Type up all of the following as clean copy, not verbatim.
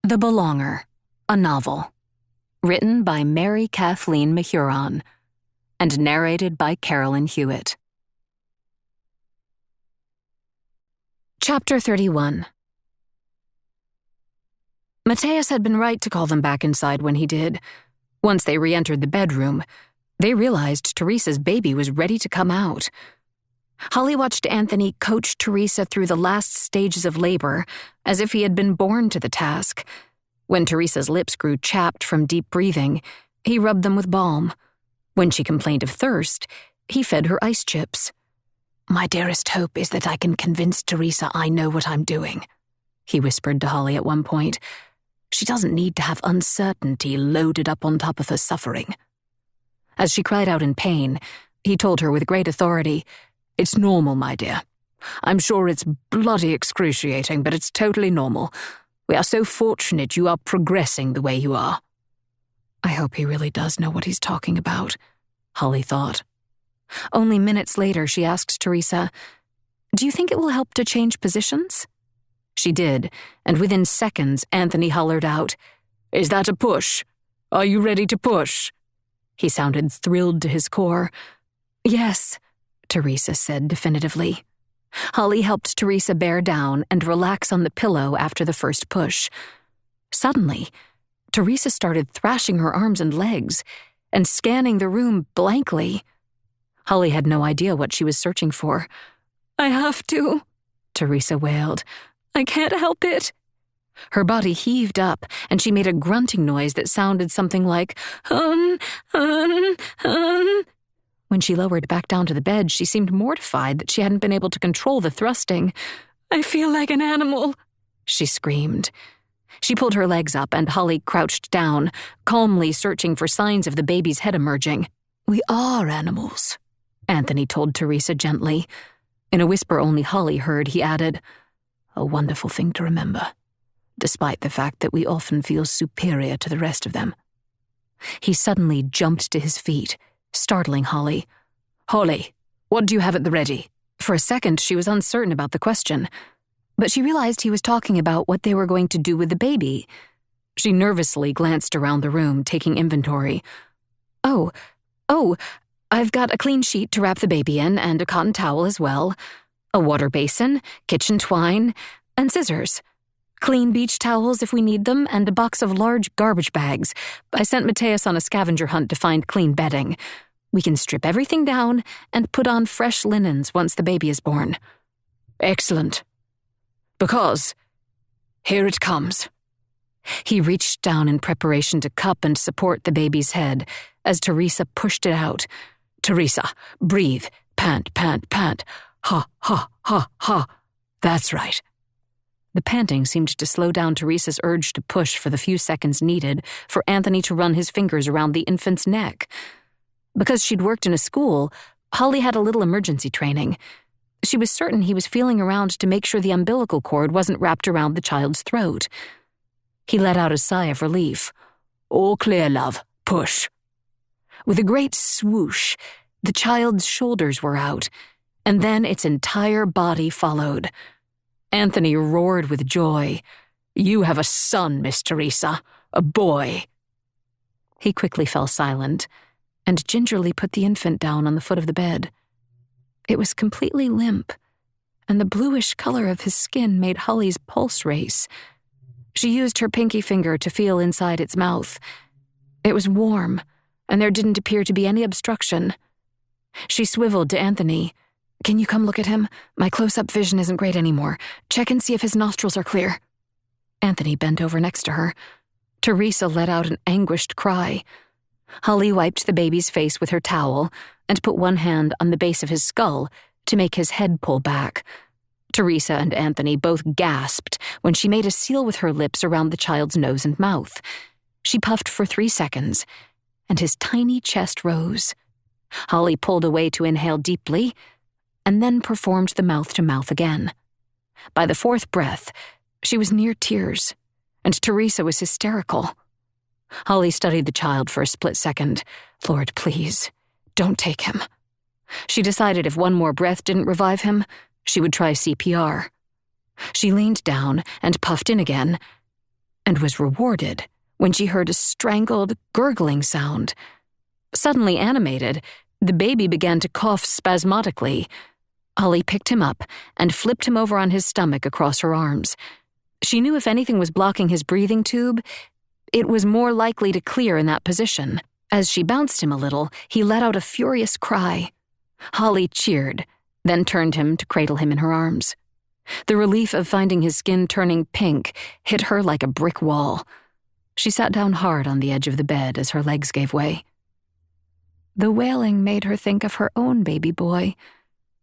The Belonger, a novel. Written by Kathleen Mehuron and narrated by Kathleen Hewitt. Chapter 31. Matthias had been right to call them back inside when he did. Once they re-entered the bedroom, they realized Teresa's baby was ready to come out. Holly watched Anthony coach Teresa through the last stages of labor, as if he had been born to the task. When Teresa's lips grew chapped from deep breathing, he rubbed them with balm. When she complained of thirst, he fed her ice chips. "My dearest hope is that I can convince Teresa I know what I'm doing," he whispered to Holly at one point. "She doesn't need to have uncertainty loaded up on top of her suffering." As she cried out in pain, he told her with great authority, "It's normal, my dear. I'm sure it's bloody excruciating, but it's totally normal. We are so fortunate you are progressing the way you are." I hope he really does know what he's talking about, Holly thought. Only minutes later, she asked Teresa, "Do you think it will help to change positions?" She did, and within seconds, Anthony hollered out, "Is that a push? Are you ready to push?" He sounded thrilled to his core. "Yes," Teresa said definitively. Holly helped Teresa bear down and relax on the pillow after the first push. Suddenly, Teresa started thrashing her arms and legs and scanning the room blankly. Holly had no idea what she was searching for. "I have to," Teresa wailed. "I can't help it." Her body heaved up, and she made a grunting noise that sounded something like, Hun. When she lowered back down to the bed, she seemed mortified that she hadn't been able to control the thrusting. "I feel like an animal," she screamed. She pulled her legs up, and Holly crouched down, calmly searching for signs of the baby's head emerging. "We are animals," Anthony told Teresa gently. In a whisper only Holly heard, he added, "A wonderful thing to remember, despite the fact that we often feel superior to the rest of them." He suddenly jumped to his feet, startling Holly. "Holly, what do you have at the ready?" For a second, she was uncertain about the question, but she realized he was talking about what they were going to do with the baby. She nervously glanced around the room, taking inventory. Oh, I've got a clean sheet to wrap the baby in and a cotton towel as well, a water basin, kitchen twine, and scissors. Clean beach towels if we need them, and a box of large garbage bags. I sent Matthias on a scavenger hunt to find clean bedding. We can strip everything down and put on fresh linens once the baby is born." "Excellent. Because here it comes." He reached down in preparation to cup and support the baby's head as Teresa pushed it out. "Teresa, breathe. Pant, pant, pant. Ha, ha, ha, ha. That's right." The panting seemed to slow down Teresa's urge to push for the few seconds needed for Anthony to run his fingers around the infant's neck. Because she'd worked in a school, Holly had a little emergency training. She was certain he was feeling around to make sure the umbilical cord wasn't wrapped around the child's throat. He let out a sigh of relief. "All clear, love. Push." With a great swoosh, the child's shoulders were out, and then its entire body followed. Anthony roared with joy. "You have a son, Miss Teresa. A boy." He quickly fell silent and gingerly put the infant down on the foot of the bed. It was completely limp, and the bluish color of his skin made Holly's pulse race. She used her pinky finger to feel inside its mouth. It was warm, and there didn't appear to be any obstruction. She swiveled to Anthony. "Can you come look at him? My close-up vision isn't great anymore. Check and see if his nostrils are clear." Anthony bent over next to her. Teresa let out an anguished cry. Holly wiped the baby's face with her towel and put one hand on the base of his skull to make his head pull back. Teresa and Anthony both gasped when she made a seal with her lips around the child's nose and mouth. She puffed for 3 seconds, and his tiny chest rose. Holly pulled away to inhale deeply, and then performed the mouth-to-mouth again. By the 4th breath, she was near tears, and Teresa was hysterical. Holly studied the child for a split second. "Lord, please, don't take him." She decided if one more breath didn't revive him, she would try CPR. She leaned down and puffed in again, and was rewarded when she heard a strangled, gurgling sound. Suddenly animated, the baby began to cough spasmodically. Holly picked him up and flipped him over on his stomach across her arms. She knew if anything was blocking his breathing tube, it was more likely to clear in that position. As she bounced him a little, he let out a furious cry. Holly cheered, then turned him to cradle him in her arms. The relief of finding his skin turning pink hit her like a brick wall. She sat down hard on the edge of the bed as her legs gave way. The wailing made her think of her own baby boy.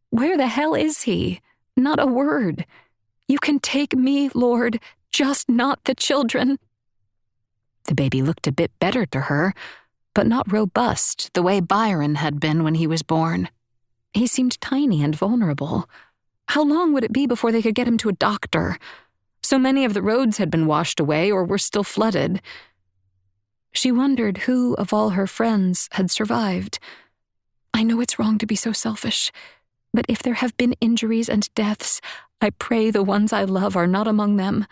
Where the hell is he? Not a word. You can take me, Lord, just not the children. The baby looked a bit better to her, but not robust the way Byron had been when he was born. He seemed tiny and vulnerable. How long would it be before they could get him to a doctor? So many of the roads had been washed away or were still flooded. She wondered who of all her friends had survived. I know it's wrong to be so selfish, but if there have been injuries and deaths, I pray the ones I love are not among them.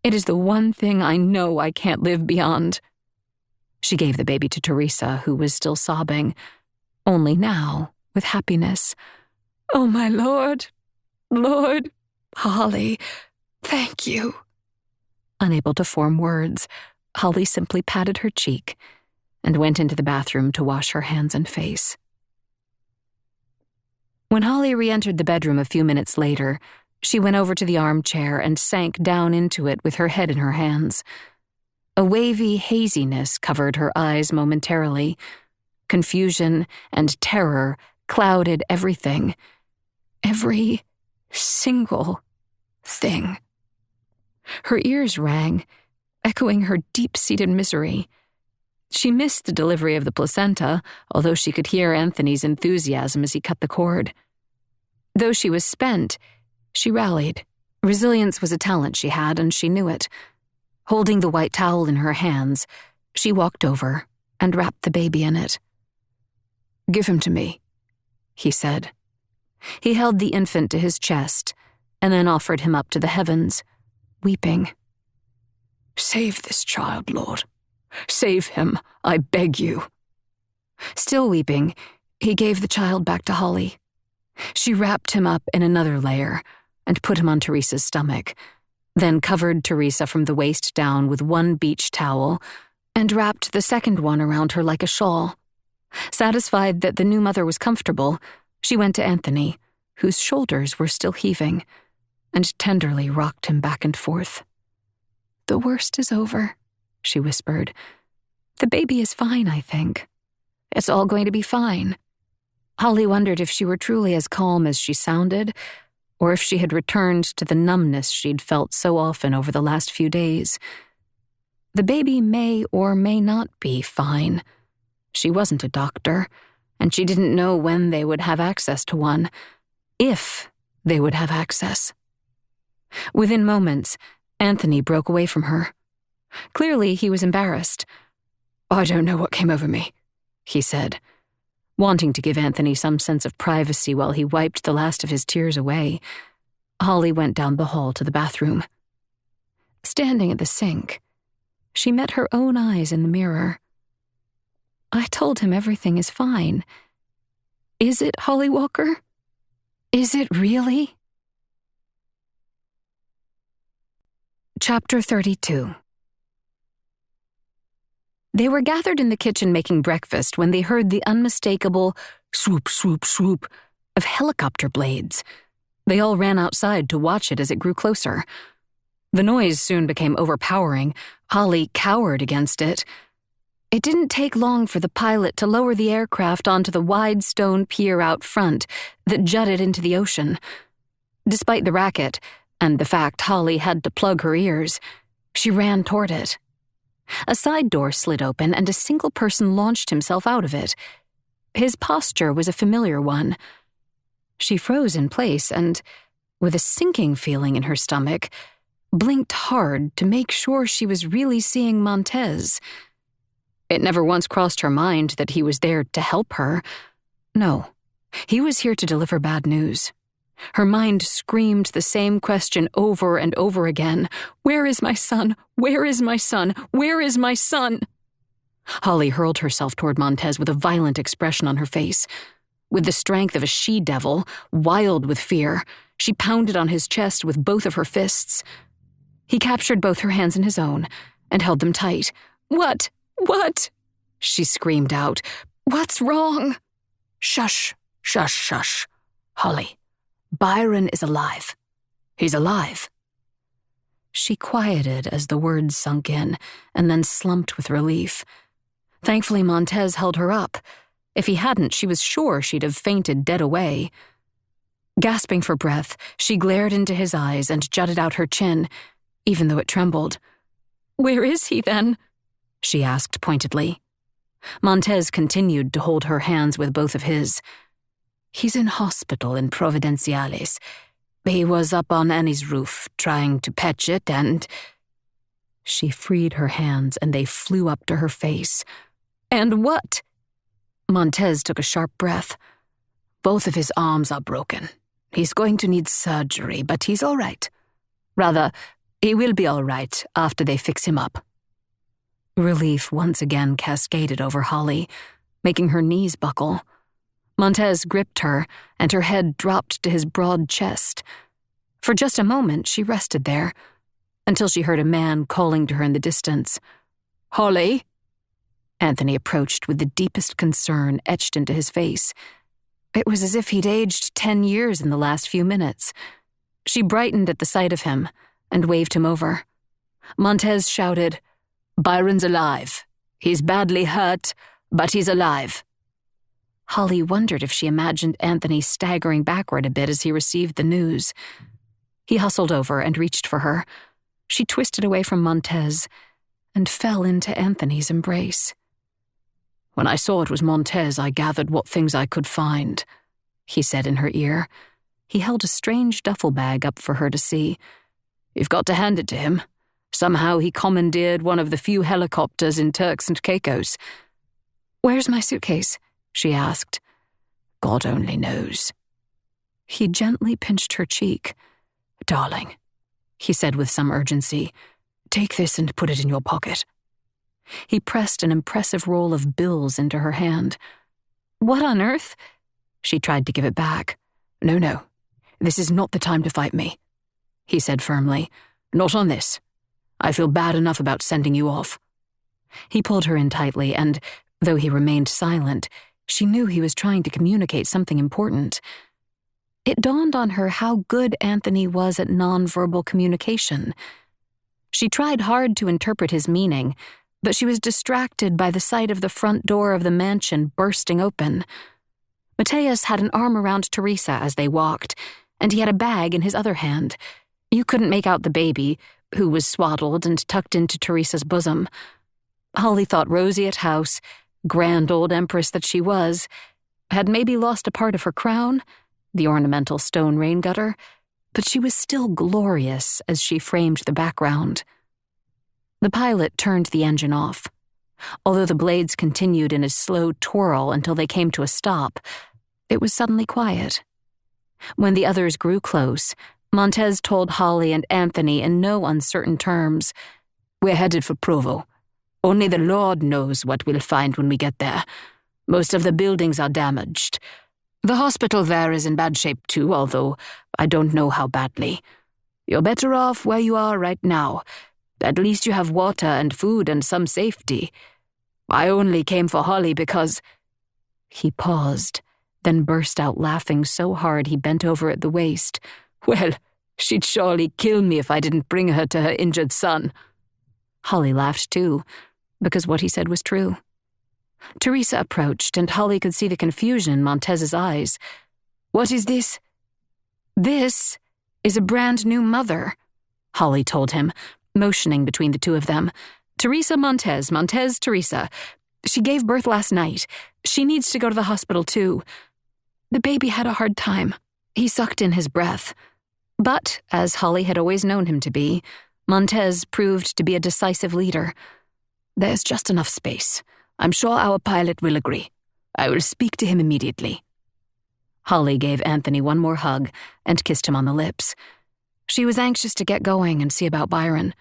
It is the one thing I know I can't live beyond. She gave the baby to Teresa, who was still sobbing, only now with happiness. Oh, my Lord, Lord, Holly, thank you. Unable to form words, Holly simply patted her cheek and went into the bathroom to wash her hands and face. When Holly re-entered the bedroom a few minutes later, she went over to the armchair and sank down into it with her head in her hands. A wavy haziness covered her eyes momentarily. Confusion and terror clouded everything. Every single thing. Her ears rang, echoing her deep-seated misery. She missed the delivery of the placenta, although she could hear Anthony's enthusiasm as he cut the cord. Though she was spent, she rallied. Resilience was a talent she had, and she knew it. Holding the white towel in her hands, she walked over and wrapped the baby in it. "Give him to me," he said. He held the infant to his chest and then offered him up to the heavens, weeping. "Save this child, Lord. Save him, I beg you." Still weeping, he gave the child back to Holly. She wrapped him up in another layer and put him on Teresa's stomach, then covered Teresa from the waist down with one beach towel and wrapped the second one around her like a shawl. Satisfied that the new mother was comfortable, she went to Anthony, whose shoulders were still heaving, and tenderly rocked him back and forth. "The worst is over," she whispered. "The baby is fine, I think. It's all going to be fine." Holly wondered if she were truly as calm as she sounded, or if she had returned to the numbness she'd felt so often over the last few days. The baby may or may not be fine. She wasn't a doctor, and she didn't know when they would have access to one, if they would have access. Within moments, Anthony broke away from her. Clearly, he was embarrassed. "I don't know what came over me," he said, wanting to give Anthony some sense of privacy while he wiped the last of his tears away. Holly went down the hall to the bathroom. Standing at the sink, she met her own eyes in the mirror. "I told him everything is fine. Is it, Holly Walker? Is it really?" Chapter 32. They were gathered in the kitchen making breakfast when they heard the unmistakable swoop, swoop, swoop of helicopter blades. They all ran outside to watch it as it grew closer. The noise soon became overpowering. Holly cowered against it. It didn't take long for the pilot to lower the aircraft onto the wide stone pier out front that jutted into the ocean. Despite the racket, and the fact Holly had to plug her ears, she ran toward it. A side door slid open and a single person launched himself out of it. His posture was a familiar one. She froze in place and, with a sinking feeling in her stomach, blinked hard to make sure she was really seeing Montez. It never once crossed her mind that he was there to help her. No, he was here to deliver bad news. Her mind screamed the same question over and over again. Where is my son? Where is my son? Where is my son? Holly hurled herself toward Montez with a violent expression on her face. With the strength of a she-devil, wild with fear, she pounded on his chest with both of her fists. He captured both her hands in his own and held them tight. What? What? She screamed out. What's wrong? Shush, shush, shush. Holly, Byron is alive. He's alive. She quieted as the words sunk in and then slumped with relief. Thankfully, Montez held her up. If he hadn't, she was sure she'd have fainted dead away. Gasping for breath, she glared into his eyes and jutted out her chin, even though it trembled. Where is he, then? She asked pointedly. Montez continued to hold her hands with both of his. He's in hospital in Providenciales. He was up on Annie's roof, trying to patch it, and... She freed her hands, and they flew up to her face. And what? Montez took a sharp breath. Both of his arms are broken. He's going to need surgery, but he's all right. Rather, he will be all right after they fix him up. Relief once again cascaded over Holly, making her knees buckle. Montez gripped her, and her head dropped to his broad chest. For just a moment, she rested there, until she heard a man calling to her in the distance. Holly? Anthony approached with the deepest concern etched into his face. It was as if he'd aged 10 years in the last few minutes. She brightened at the sight of him and waved him over. Montez shouted, Byron's alive. He's badly hurt, but he's alive. Holly wondered if she imagined Anthony staggering backward a bit as he received the news. He hustled over and reached for her. She twisted away from Montez and fell into Anthony's embrace. When I saw it was Montez, I gathered what things I could find, he said in her ear. He held a strange duffel bag up for her to see. You've got to hand it to him. Somehow he commandeered one of the few helicopters in Turks and Caicos. Where's my suitcase? She asked. God only knows. He gently pinched her cheek. Darling, he said with some urgency, take this and put it in your pocket. He pressed an impressive roll of bills into her hand. What on earth? She tried to give it back. No, this is not the time to fight me, he said firmly. Not on this. I feel bad enough about sending you off. He pulled her in tightly, and, though he remained silent, she knew he was trying to communicate something important. It dawned on her how good Anthony was at nonverbal communication. She tried hard to interpret his meaning, but she was distracted by the sight of the front door of the mansion bursting open. Mateus had an arm around Teresa as they walked, and he had a bag in his other hand. You couldn't make out the baby, who was swaddled and tucked into Teresa's bosom. Holly thought Roseate House, grand old empress that she was, had maybe lost a part of her crown, the ornamental stone rain gutter, but she was still glorious as she framed the background. The pilot turned the engine off. Although the blades continued in a slow twirl until they came to a stop, it was suddenly quiet. When the others grew close, Montez told Holly and Anthony in no uncertain terms, We're headed for Provo. Only the Lord knows what we'll find when we get there. Most of the buildings are damaged. The hospital there is in bad shape too, although I don't know how badly. You're better off where you are right now. At least you have water and food and some safety. I only came for Holly because... He paused, then burst out laughing so hard he bent over at the waist. Well, she'd surely kill me if I didn't bring her to her injured son. Holly laughed too, because what he said was true. Teresa approached, and Holly could see the confusion in Montez's eyes. What is this? This is a brand new mother, Holly told him, motioning between the two of them. Teresa Montez, Montez Teresa. She gave birth last night. She needs to go to the hospital too. The baby had a hard time. He sucked in his breath. But, as Holly had always known him to be, Montez proved to be a decisive leader. There's just enough space. I'm sure our pilot will agree. I will speak to him immediately. Holly gave Anthony one more hug and kissed him on the lips. She was anxious to get going and see about Byron.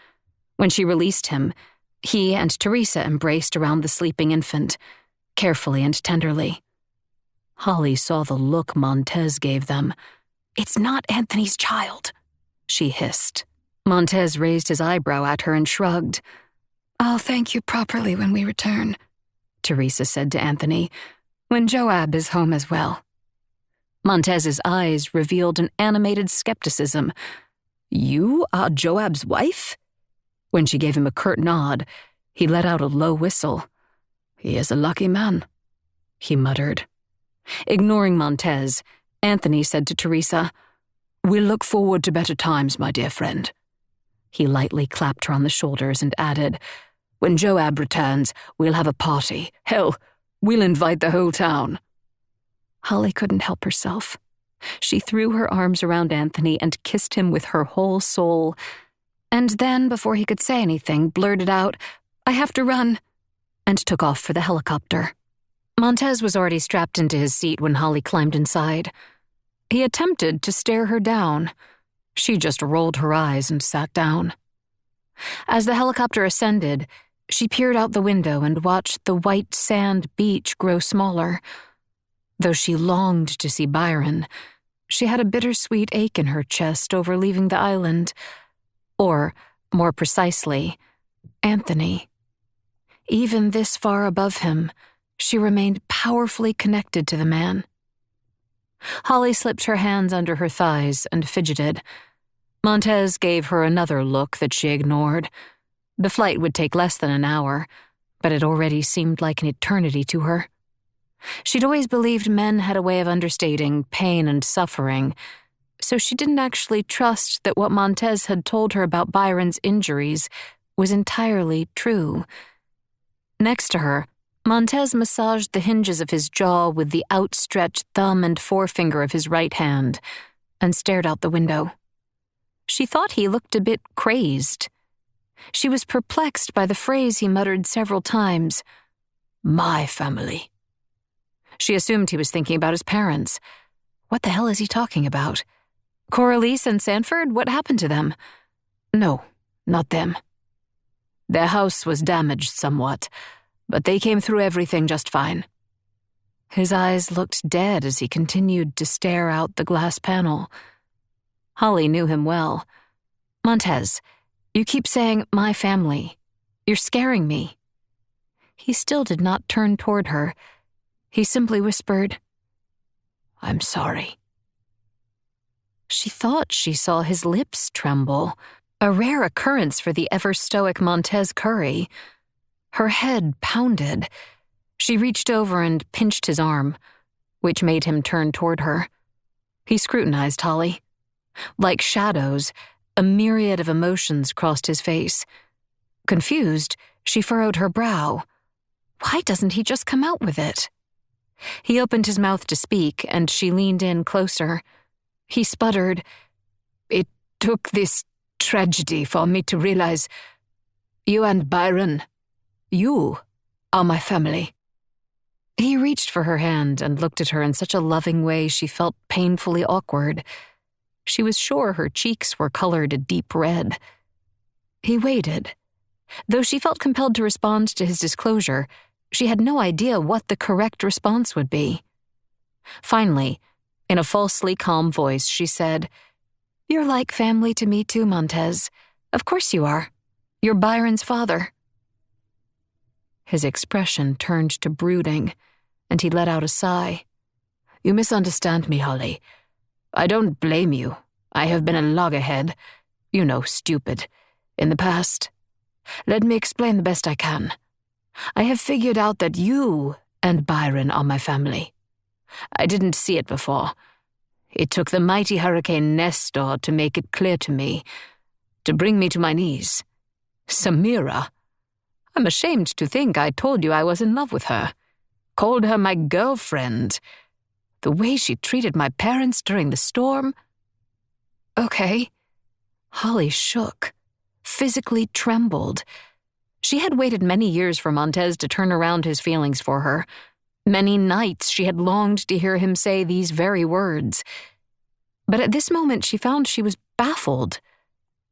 When she released him, he and Teresa embraced around the sleeping infant, carefully and tenderly. Holly saw the look Montez gave them. "It's not Anthony's child," she hissed. Montez raised his eyebrow at her and shrugged. "I'll thank you properly when we return," Teresa said to Anthony, "when Joab is home as well." Montez's eyes revealed an animated skepticism. "You are Joab's wife?" When she gave him a curt nod, he let out a low whistle. "He is a lucky man," he muttered. Ignoring Montez, Anthony said to Teresa, "We'll look forward to better times, my dear friend." He lightly clapped her on the shoulders and added, "When Joab returns, we'll have a party. Hell, we'll invite the whole town." Holly couldn't help herself. She threw her arms around Anthony and kissed him with her whole soul, and then, before he could say anything, blurted out, "I have to run," and took off for the helicopter. Montez was already strapped into his seat when Holly climbed inside. He attempted to stare her down. She just rolled her eyes and sat down. As the helicopter ascended, she peered out the window and watched the white sand beach grow smaller. Though she longed to see Byron, she had a bittersweet ache in her chest over leaving the island. Or, more precisely, Anthony. Even this far above him, she remained powerfully connected to the man. Holly slipped her hands under her thighs and fidgeted. Montez gave her another look that she ignored. The flight would take less than an hour, but it already seemed like an eternity to her. She'd always believed men had a way of understating pain and suffering, so she didn't actually trust that what Montez had told her about Byron's injuries was entirely true. Next to her, Montez massaged the hinges of his jaw with the outstretched thumb and forefinger of his right hand and stared out the window. She thought he looked a bit crazed. She was perplexed by the phrase he muttered several times, "My family." She assumed he was thinking about his parents. What the hell is he talking about? Coralise and Sanford? What happened to them? No, not them. Their house was damaged somewhat, but they came through everything just fine. His eyes looked dead as he continued to stare out the glass panel. Holly knew him well. "Montez, you keep saying, 'my family.' You're scaring me." He still did not turn toward her. He simply whispered, "I'm sorry." She thought she saw his lips tremble, a rare occurrence for the ever-stoic Montez Curry. Her head pounded. She reached over and pinched his arm, which made him turn toward her. He scrutinized Holly. Like shadows, a myriad of emotions crossed his face. Confused, she furrowed her brow. Why doesn't he just come out with it? He opened his mouth to speak, and she leaned in closer. He sputtered, "It took this tragedy for me to realize you and Byron, you are my family." He reached for her hand and looked at her in such a loving way she felt painfully awkward. She was sure her cheeks were colored a deep red. He waited. Though she felt compelled to respond to his disclosure, she had no idea what the correct response would be. Finally, in a falsely calm voice, she said, "You're like family to me too, Montez. Of course you are. You're Byron's father." His expression turned to brooding, and he let out a sigh. "You misunderstand me, Holly. I don't blame you. I have been a loggerhead, stupid, in the past. Let me explain the best I can. I have figured out that you and Byron are my family. I didn't see it before. It took the mighty Hurricane Nestor to make it clear to me, to bring me to my knees. Samira. I'm ashamed to think I told you I was in love with her. Called her my girlfriend. The way she treated my parents during the storm." "Okay." Holly shook, physically trembled. She had waited many years for Montez to turn around his feelings for her. Many nights she had longed to hear him say these very words. But at this moment she found she was baffled.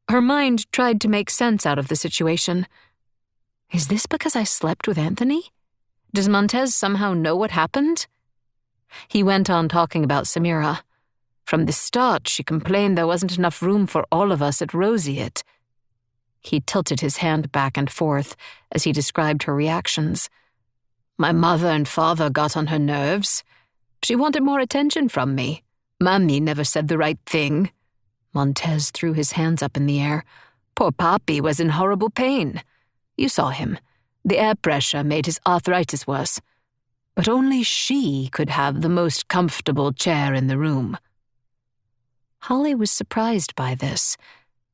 Her mind tried to make sense out of the situation. Is this because I slept with Anthony? Does Montez somehow know what happened? He went on talking about Samira. From the start, she complained there wasn't enough room for all of us at Roseate. He tilted his hand back and forth as he described her reactions. My mother and father got on her nerves. She wanted more attention from me. Mummy never said the right thing. Montez threw his hands up in the air. Poor Papi was in horrible pain. You saw him. The air pressure made his arthritis worse. But only she could have the most comfortable chair in the room. Holly was surprised by this.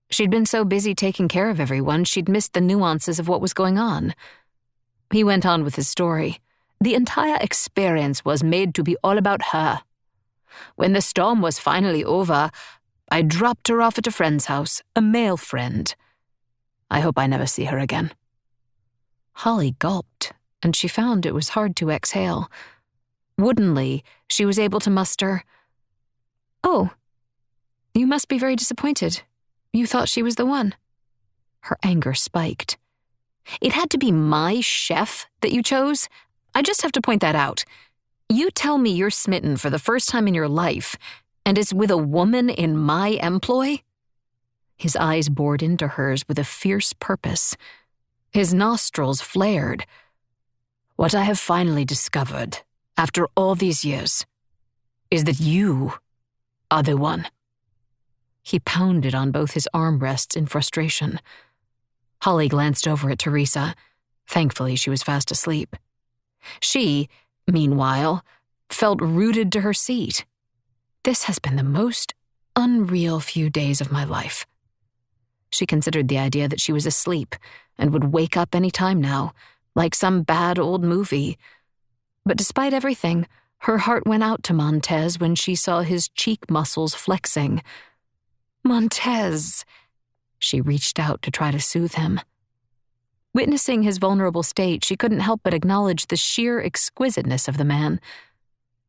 She'd been so busy taking care of everyone, she'd missed the nuances of what was going on. He went on with his story. The entire experience was made to be all about her. When the storm was finally over, I dropped her off at a friend's house, a male friend. I hope I never see her again. Holly gulped, and she found it was hard to exhale. Woodenly, she was able to muster, "Oh, you must be very disappointed. You thought she was the one." Her anger spiked. "It had to be my chef that you chose? I just have to point that out. You tell me you're smitten for the first time in your life, and it's with a woman in my employ?" His eyes bored into hers with a fierce purpose. His nostrils flared. "What I have finally discovered, after all these years, is that you are the one." He pounded on both his armrests in frustration. Holly glanced over at Teresa. Thankfully, she was fast asleep. She, meanwhile, felt rooted to her seat. This has been the most unreal few days of my life. She considered the idea that she was asleep and would wake up any time now, like some bad old movie. But despite everything, her heart went out to Montez when she saw his cheek muscles flexing. "Montez!" She reached out to try to soothe him. Witnessing his vulnerable state, she couldn't help but acknowledge the sheer exquisiteness of the man.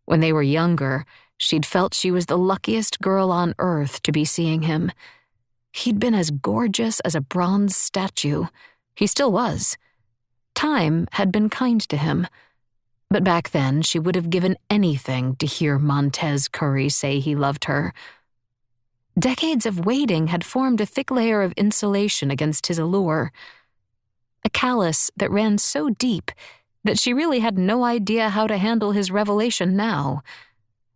When they were younger, she'd felt she was the luckiest girl on earth to be seeing him. He'd been as gorgeous as a bronze statue. He still was. Time had been kind to him. But back then, she would have given anything to hear Montez Curry say he loved her. Decades of waiting had formed a thick layer of insulation against his allure. A callus that ran so deep that she really had no idea how to handle his revelation now.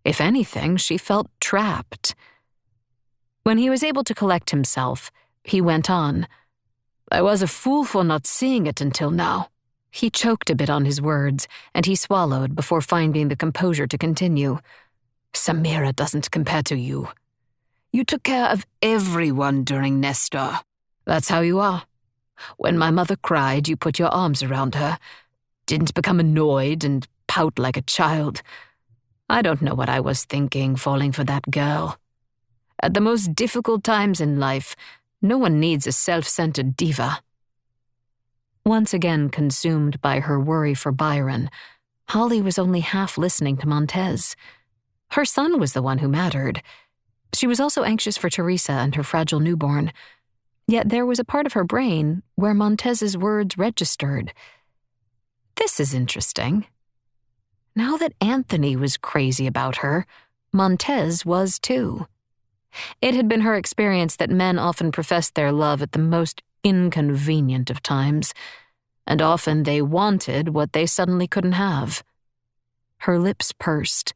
If anything, she felt trapped. When he was able to collect himself, he went on. "I was a fool for not seeing it until now." He choked a bit on his words, and he swallowed before finding the composure to continue. "Samira doesn't compare to you. You took care of everyone during Nestor. That's how you are. When my mother cried, you put your arms around her. Didn't become annoyed and pout like a child. I don't know what I was thinking, falling for that girl. At the most difficult times in life, no one needs a self-centered diva." Once again consumed by her worry for Byron, Holly was only half listening to Montez. Her son was the one who mattered. She was also anxious for Teresa and her fragile newborn. Yet there was a part of her brain where Montez's words registered. This is interesting. Now that Anthony was crazy about her, Montez was too. It had been her experience that men often professed their love at the most inconvenient of times, and often they wanted what they suddenly couldn't have. Her lips pursed.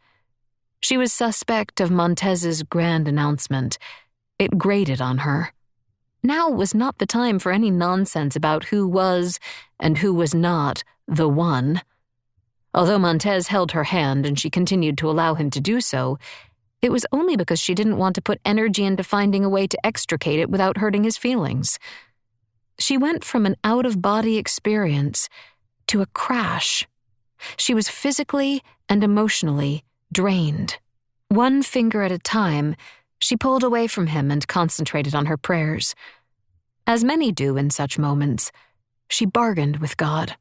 She was suspect of Montez's grand announcement. It grated on her. Now was not the time for any nonsense about who was and who was not the one. Although Montez held her hand and she continued to allow him to do so, it was only because she didn't want to put energy into finding a way to extricate it without hurting his feelings. She went from an out-of-body experience to a crash. She was physically and emotionally drained. One finger at a time, she pulled away from him and concentrated on her prayers. As many do in such moments, she bargained with God.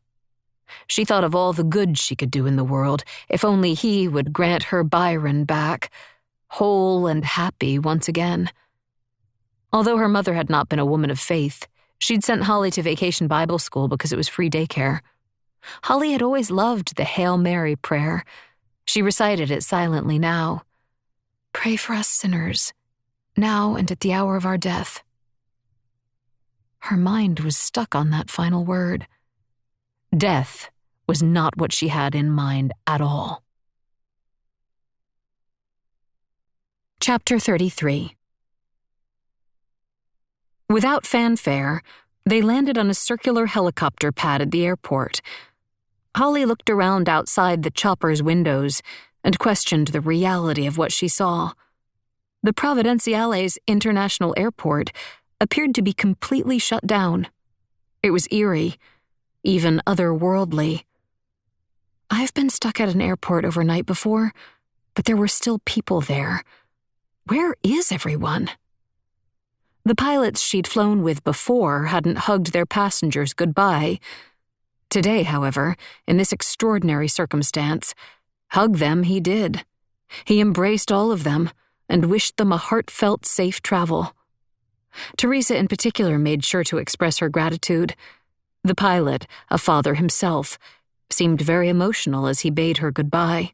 She thought of all the good she could do in the world, if only he would grant her Byron back, whole and happy once again. Although her mother had not been a woman of faith, she'd sent Holly to vacation Bible school because it was free daycare. Holly had always loved the Hail Mary prayer. She recited it silently now. "Pray for us sinners, now and at the hour of our death." Her mind was stuck on that final word. Death was not what she had in mind at all. Chapter 33. Without fanfare, they landed on a circular helicopter pad at the airport. Holly looked around outside the chopper's windows and questioned the reality of what she saw. The Providenciales International Airport appeared to be completely shut down. It was eerie, even otherworldly. I've been stuck at an airport overnight before, but there were still people there. Where is everyone? The pilots she'd flown with before hadn't hugged their passengers goodbye. Today, however, in this extraordinary circumstance, hug them he did. He embraced all of them and wished them a heartfelt safe travel. Teresa in particular made sure to express her gratitude. The pilot, a father himself, seemed very emotional as he bade her goodbye.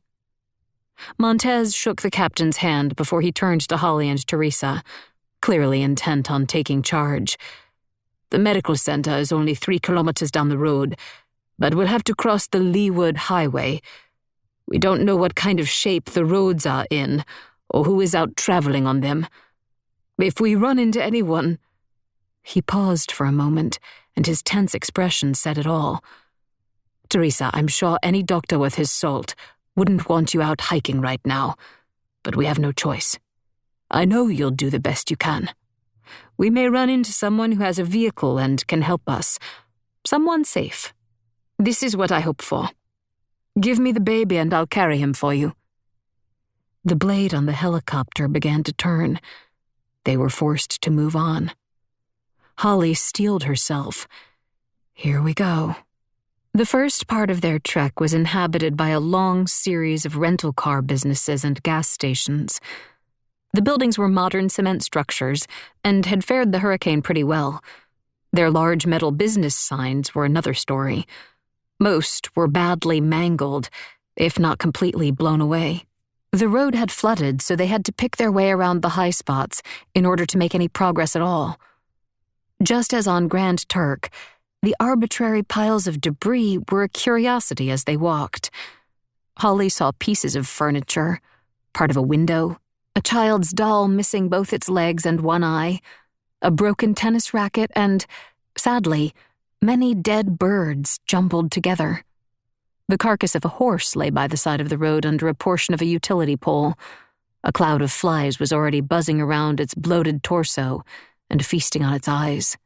Montez shook the captain's hand before he turned to Holly and Teresa, clearly intent on taking charge. "The medical center is only 3 kilometers down the road, but we'll have to cross the Leewood Highway. We don't know what kind of shape the roads are in, or who is out traveling on them. If we run into anyone—" He paused for a moment, and his tense expression said it all. "Teresa, I'm sure any doctor worth his salt wouldn't want you out hiking right now, but we have no choice. I know you'll do the best you can. We may run into someone who has a vehicle and can help us. Someone safe. This is what I hope for. Give me the baby and I'll carry him for you." The blade on the helicopter began to turn. They were forced to move on. Holly steeled herself. Here we go. The first part of their trek was inhabited by a long series of rental car businesses and gas stations. The buildings were modern cement structures and had fared the hurricane pretty well. Their large metal business signs were another story. Most were badly mangled, if not completely blown away. The road had flooded, so they had to pick their way around the high spots in order to make any progress at all. Just as on Grand Turk, the arbitrary piles of debris were a curiosity as they walked. Holly saw pieces of furniture, part of a window, a child's doll missing both its legs and one eye, a broken tennis racket, and, sadly, many dead birds jumbled together. The carcass of a horse lay by the side of the road under a portion of a utility pole. A cloud of flies was already buzzing around its bloated torso and feasting on its eyes.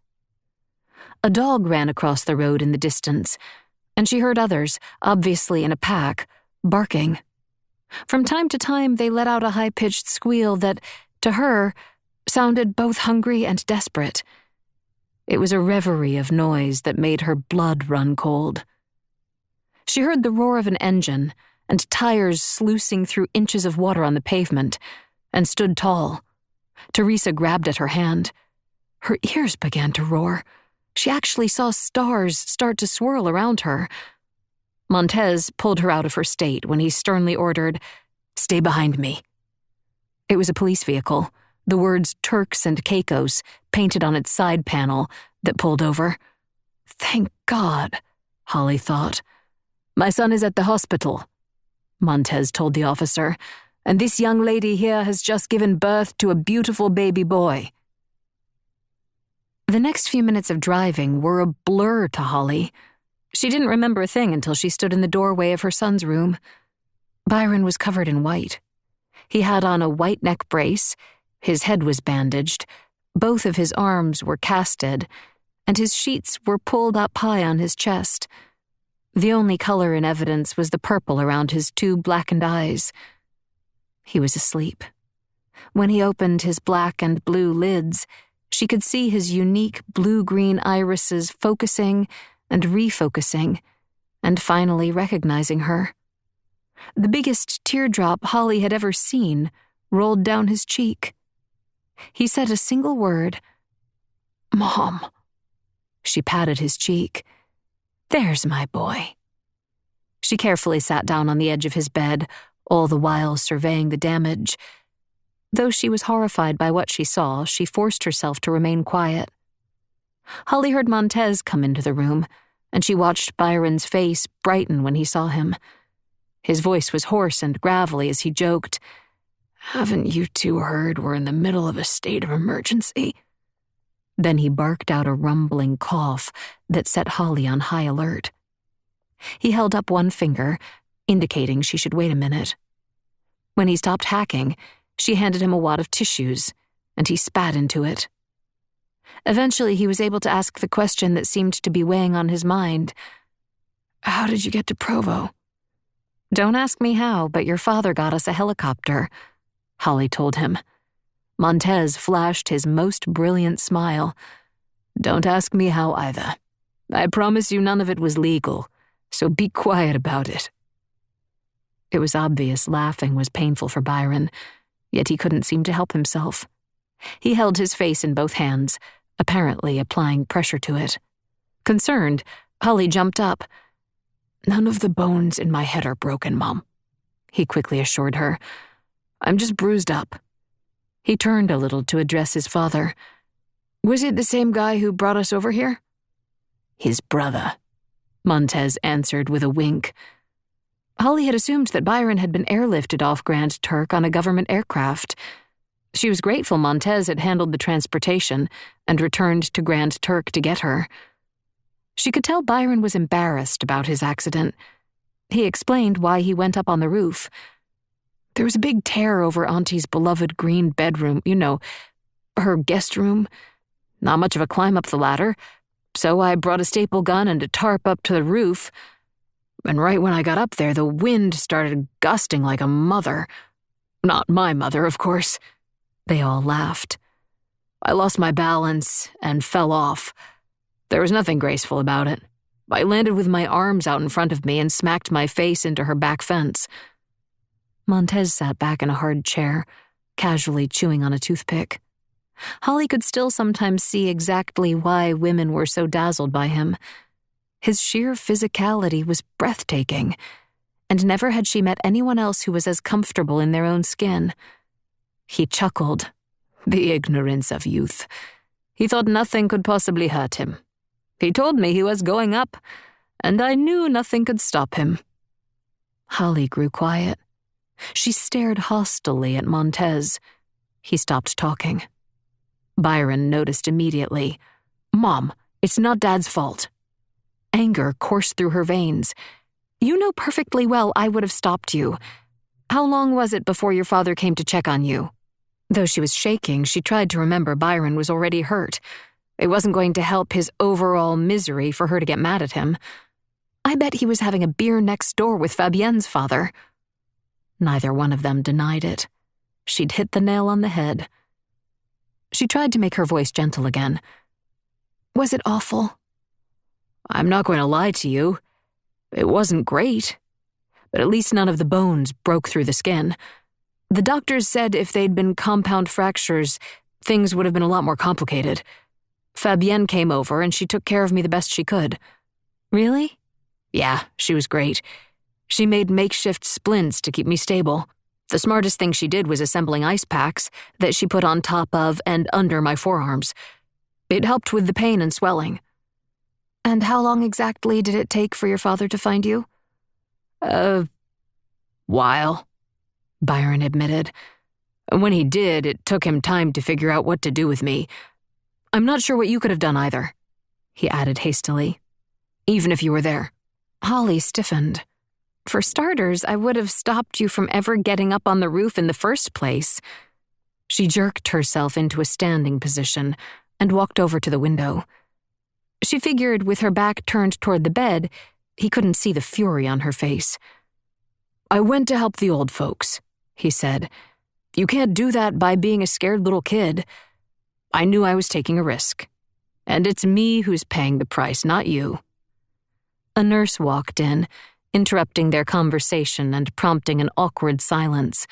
A dog ran across the road in the distance, and she heard others, obviously in a pack, barking. From time to time, they let out a high-pitched squeal that, to her, sounded both hungry and desperate. It was a reverie of noise that made her blood run cold. She heard the roar of an engine and tires sluicing through inches of water on the pavement, and stood tall. Teresa grabbed at her hand. Her ears began to roar. She actually saw stars start to swirl around her. Montez pulled her out of her state when he sternly ordered, "Stay behind me." It was a police vehicle, the words Turks and Caicos painted on its side panel, that pulled over. Thank God, Holly thought. "My son is at the hospital," Montez told the officer, "and this young lady here has just given birth to a beautiful baby boy." The next few minutes of driving were a blur to Holly. She didn't remember a thing until she stood in the doorway of her son's room. Byron was covered in white. He had on a white neck brace, his head was bandaged, both of his arms were casted, and his sheets were pulled up high on his chest. The only color in evidence was the purple around his two blackened eyes. He was asleep. When he opened his black and blue lids, she could see his unique blue-green irises focusing and refocusing, and finally recognizing her. The biggest teardrop Holly had ever seen rolled down his cheek. He said a single word, "Mom." She patted his cheek. "There's my boy." She carefully sat down on the edge of his bed, all the while surveying the damage. Though she was horrified by what she saw, she forced herself to remain quiet. Holly heard Montez come into the room, and she watched Byron's face brighten when he saw him. His voice was hoarse and gravelly as he joked, "Haven't you two heard we're in the middle of a state of emergency?" Then he barked out a rumbling cough that set Holly on high alert. He held up one finger, indicating she should wait a minute. When he stopped hacking, she handed him a wad of tissues, and he spat into it. Eventually, he was able to ask the question that seemed to be weighing on his mind. "How did you get to Provo?" "Don't ask me how, but your father got us a helicopter," Holly told him. Montez flashed his most brilliant smile. "Don't ask me how either. I promise you none of it was legal, so be quiet about it." It was obvious laughing was painful for Byron, yet he couldn't seem to help himself. He held his face in both hands, apparently applying pressure to it. Concerned, Holly jumped up. "None of the bones in my head are broken, Mom," he quickly assured her. "I'm just bruised up." He turned a little to address his father. "Was it the same guy who brought us over here?" "His brother," Montez answered with a wink. Holly had assumed that Byron had been airlifted off Grand Turk on a government aircraft. She was grateful Montez had handled the transportation and returned to Grand Turk to get her. She could tell Byron was embarrassed about his accident. He explained why he went up on the roof. "There was a big tear over Auntie's beloved green bedroom, her guest room. Not much of a climb up the ladder, so I brought a staple gun and a tarp up to the roof. And right when I got up there, the wind started gusting like a mother. Not my mother, of course." They all laughed. "I lost my balance and fell off. There was nothing graceful about it. I landed with my arms out in front of me and smacked my face into her back fence." Montez sat back in a hard chair, casually chewing on a toothpick. Holly could still sometimes see exactly why women were so dazzled by him. His sheer physicality was breathtaking, and never had she met anyone else who was as comfortable in their own skin. He chuckled. The ignorance of youth. He thought nothing could possibly hurt him. He told me he was going up, and I knew nothing could stop him. Holly grew quiet. She stared hostilely at Montez. He stopped talking. Byron noticed immediately. "Mom, it's not Dad's fault." Anger coursed through her veins. "You know perfectly well I would have stopped you. How long was it before your father came to check on you?" Though she was shaking, she tried to remember Byron was already hurt. It wasn't going to help his overall misery for her to get mad at him. "I bet he was having a beer next door with Fabienne's father." Neither one of them denied it. She'd hit the nail on the head. She tried to make her voice gentle again. "Was it awful?" "I'm not going to lie to you. It wasn't great. But at least none of the bones broke through the skin. The doctors said if they'd been compound fractures, things would have been a lot more complicated. Fabienne came over and she took care of me the best she could." "Really?" "Yeah, she was great. She made makeshift splints to keep me stable. The smartest thing she did was assembling ice packs that she put on top of and under my forearms. It helped with the pain and swelling." "And how long exactly did it take for your father to find you?" "A while," Byron admitted. "When he did, it took him time to figure out what to do with me. I'm not sure what you could have done either," he added hastily. "Even if you were there." Holly stiffened. "For starters, I would have stopped you from ever getting up on the roof in the first place." She jerked herself into a standing position and walked over to the window. She figured with her back turned toward the bed, he couldn't see the fury on her face. "I went to help the old folks," he said. "You can't do that by being a scared little kid. I knew I was taking a risk. And it's me who's paying the price, not you." A nurse walked in, interrupting their conversation and prompting an awkward silence.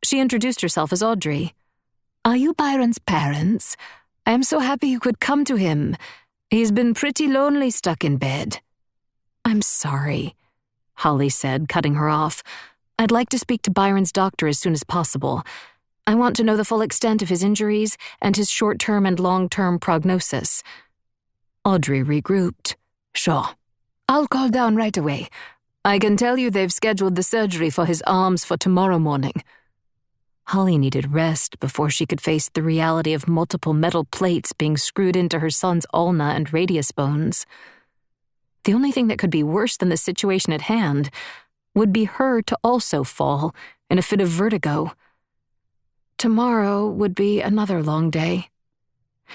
She introduced herself as Audrey. "Are you Byron's parents? I am so happy you could come to him. He's been pretty lonely stuck in bed." "I'm sorry," Holly said, cutting her off. "I'd like to speak to Byron's doctor as soon as possible. I want to know the full extent of his injuries and his short-term and long-term prognosis." Audrey regrouped. "Sure. I'll call down right away. I can tell you they've scheduled the surgery for his arms for tomorrow morning." Holly needed rest before she could face the reality of multiple metal plates being screwed into her son's ulna and radius bones. The only thing that could be worse than the situation at hand would be her to also fall in a fit of vertigo. Tomorrow would be another long day.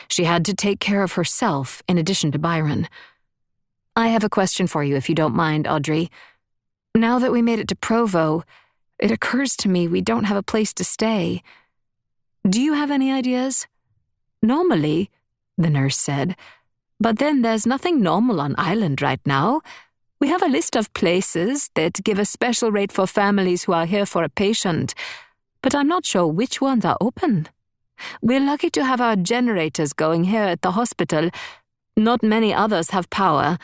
She had to take care of herself in addition to Byron. "I have a question for you if you don't mind, Audrey. Now that we made it to Provo, it occurs to me we don't have a place to stay. Do you have any ideas?" "Normally," the nurse said, "but then there's nothing normal on island right now. We have a list of places that give a special rate for families who are here for a patient, but I'm not sure which ones are open. We're lucky to have our generators going here at the hospital. Not many others have power.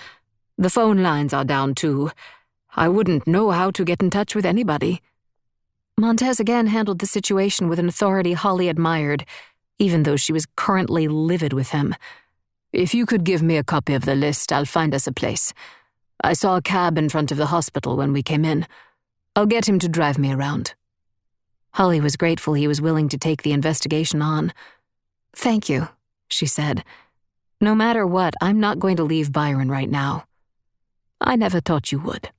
The phone lines are down too. I wouldn't know how to get in touch with anybody." Montez again handled the situation with an authority Holly admired, even though she was currently livid with him. "If you could give me a copy of the list, I'll find us a place. I saw a cab in front of the hospital when we came in. I'll get him to drive me around." Holly was grateful he was willing to take the investigation on. "Thank you," she said. "No matter what, I'm not going to leave Byron right now." "I never thought you would.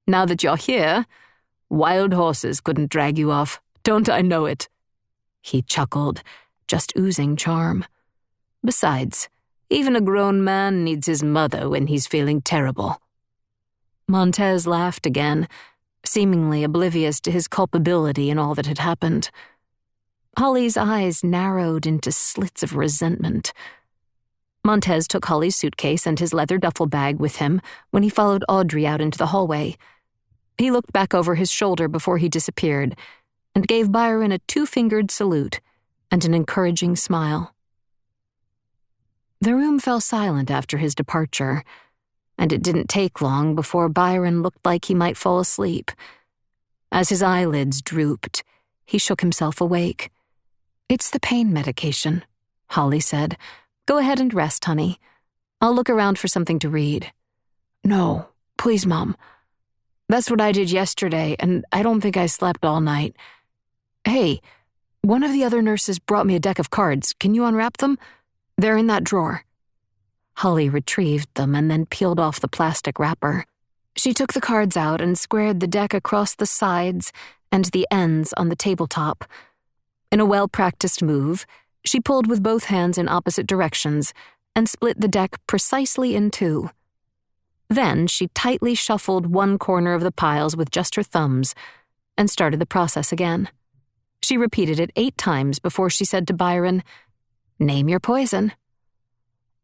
Now that you're here, wild horses couldn't drag you off. Don't I know it?" He chuckled, just oozing charm. "Besides, even a grown man needs his mother when he's feeling terrible." Montez laughed again, seemingly oblivious to his culpability in all that had happened. Holly's eyes narrowed into slits of resentment. Montez took Holly's suitcase and his leather duffel bag with him when he followed Audrey out into the hallway. He looked back over his shoulder before he disappeared and gave Byron a 2-fingered salute and an encouraging smile. The room fell silent after his departure, and it didn't take long before Byron looked like he might fall asleep. As his eyelids drooped, he shook himself awake. "It's the pain medication," Holly said. "Go ahead and rest, honey. I'll look around for something to read." "No, please, Mom. That's what I did yesterday, and I don't think I slept all night. Hey, one of the other nurses brought me a deck of cards. Can you unwrap them? They're in that drawer." Holly retrieved them and then peeled off the plastic wrapper. She took the cards out and squared the deck across the sides and the ends on the tabletop. In a well-practiced move, she pulled with both hands in opposite directions and split the deck precisely in two. Then she tightly shuffled one corner of the piles with just her thumbs and started the process again. She repeated it 8 times before she said to Byron, "Name your poison."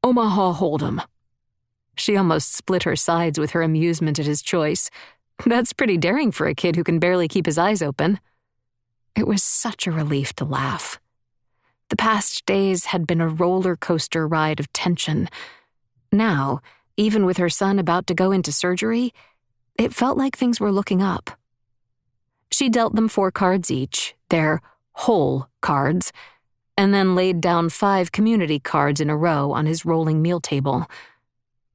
"Omaha Hold'em." She almost split her sides with her amusement at his choice. That's pretty daring for a kid who can barely keep his eyes open. It was such a relief to laugh. The past days had been a roller coaster ride of tension. Now, even with her son about to go into surgery, it felt like things were looking up. She dealt them 4 cards each, their whole cards, and then laid down 5 community cards in a row on his rolling meal table.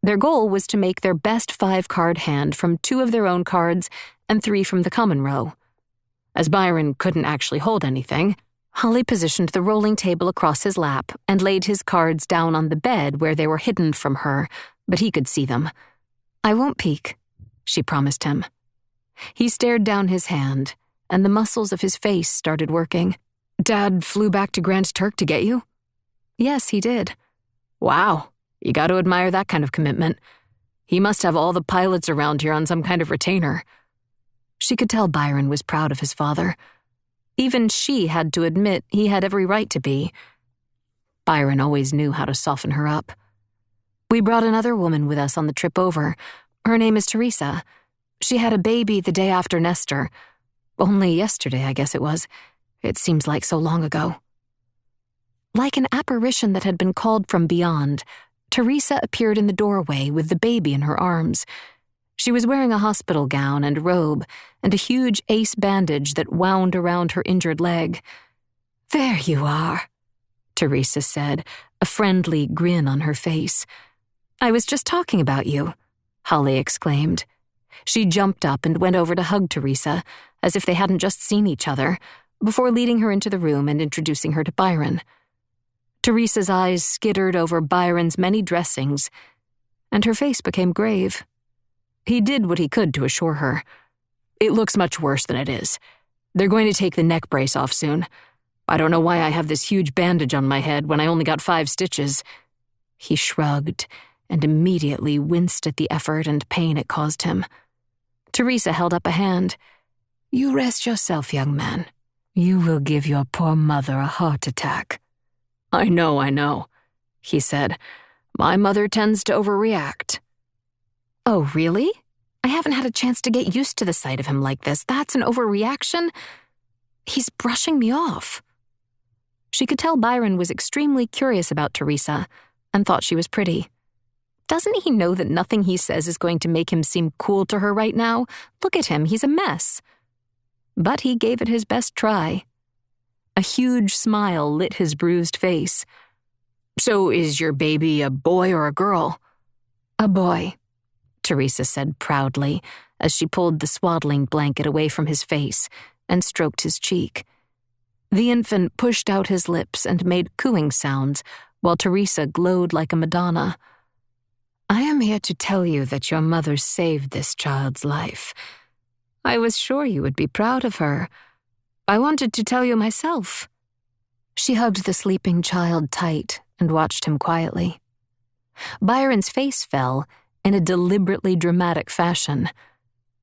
Their goal was to make their best 5-card hand from 2 of their own cards and 3 from the common row. As Byron couldn't actually hold anything, Holly positioned the rolling table across his lap and laid his cards down on the bed where they were hidden from her, but he could see them. "I won't peek," she promised him. He stared down his hand, and the muscles of his face started working. "Dad flew back to Grand Turk to get you?" "Yes, he did." "Wow, you got to admire that kind of commitment. He must have all the pilots around here on some kind of retainer." She could tell Byron was proud of his father. Even she had to admit he had every right to be. Byron always knew how to soften her up. "We brought another woman with us on the trip over. Her name is Teresa. She had a baby the day after Nestor. Only yesterday, I guess it was. It seems like so long ago." Like an apparition that had been called from beyond, Teresa appeared in the doorway with the baby in her arms. She was wearing a hospital gown and robe and a huge ace bandage that wound around her injured leg. "There you are," Teresa said, a friendly grin on her face. "I was just talking about you," Holly exclaimed. She jumped up and went over to hug Teresa, as if they hadn't just seen each other, before leading her into the room and introducing her to Byron. Teresa's eyes skittered over Byron's many dressings, and her face became grave. He did what he could to assure her. "It looks much worse than it is. They're going to take the neck brace off soon. I don't know why I have this huge bandage on my head when I only got 5 stitches. He shrugged and immediately winced at the effort and pain it caused him. Teresa held up a hand. "You rest yourself, young man. You will give your poor mother a heart attack." I know, he said. "My mother tends to overreact." "Oh, really? I haven't had a chance to get used to the sight of him like this. That's an overreaction? He's brushing me off." She could tell Byron was extremely curious about Teresa and thought she was pretty. Doesn't he know that nothing he says is going to make him seem cool to her right now? Look at him, he's a mess. But he gave it his best try. A huge smile lit his bruised face. "So is your baby a boy or a girl?" "A boy," Teresa said proudly as she pulled the swaddling blanket away from his face and stroked his cheek. The infant pushed out his lips and made cooing sounds while Teresa glowed like a Madonna. "I am here to tell you that your mother saved this child's life. I was sure you would be proud of her. I wanted to tell you myself." She hugged the sleeping child tight and watched him quietly. Byron's face fell in a deliberately dramatic fashion.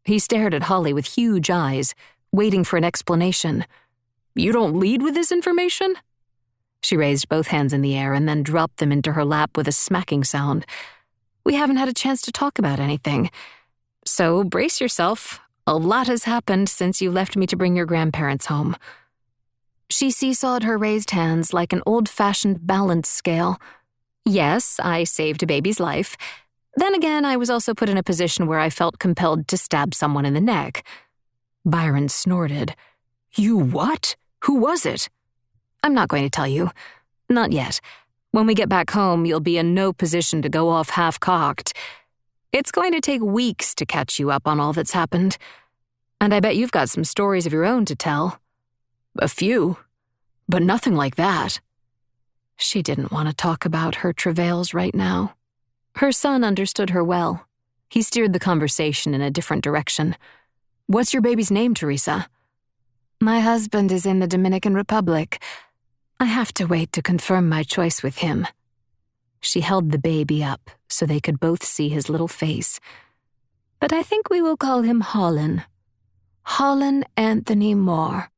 He stared at Holly with huge eyes, waiting for an explanation. "You don't lead with this information?" She raised both hands in the air and then dropped them into her lap with a smacking sound. "We haven't had a chance to talk about anything. So brace yourself. A lot has happened since you left me to bring your grandparents home." She seesawed her raised hands like an old-fashioned balance scale. "Yes, I saved a baby's life. Then again, I was also put in a position where I felt compelled to stab someone in the neck." Byron snorted. "You what? Who was it?" "I'm not going to tell you. Not yet. When we get back home, you'll be in no position to go off half-cocked. It's going to take weeks to catch you up on all that's happened. And I bet you've got some stories of your own to tell." "A few, but nothing like that." She didn't want to talk about her travails right now. Her son understood her well. He steered the conversation in a different direction. "What's your baby's name, Teresa?" "My husband is in the Dominican Republic. I have to wait to confirm my choice with him." She held the baby up so they could both see his little face. "But I think we will call him Holland. Holland Anthony Moore."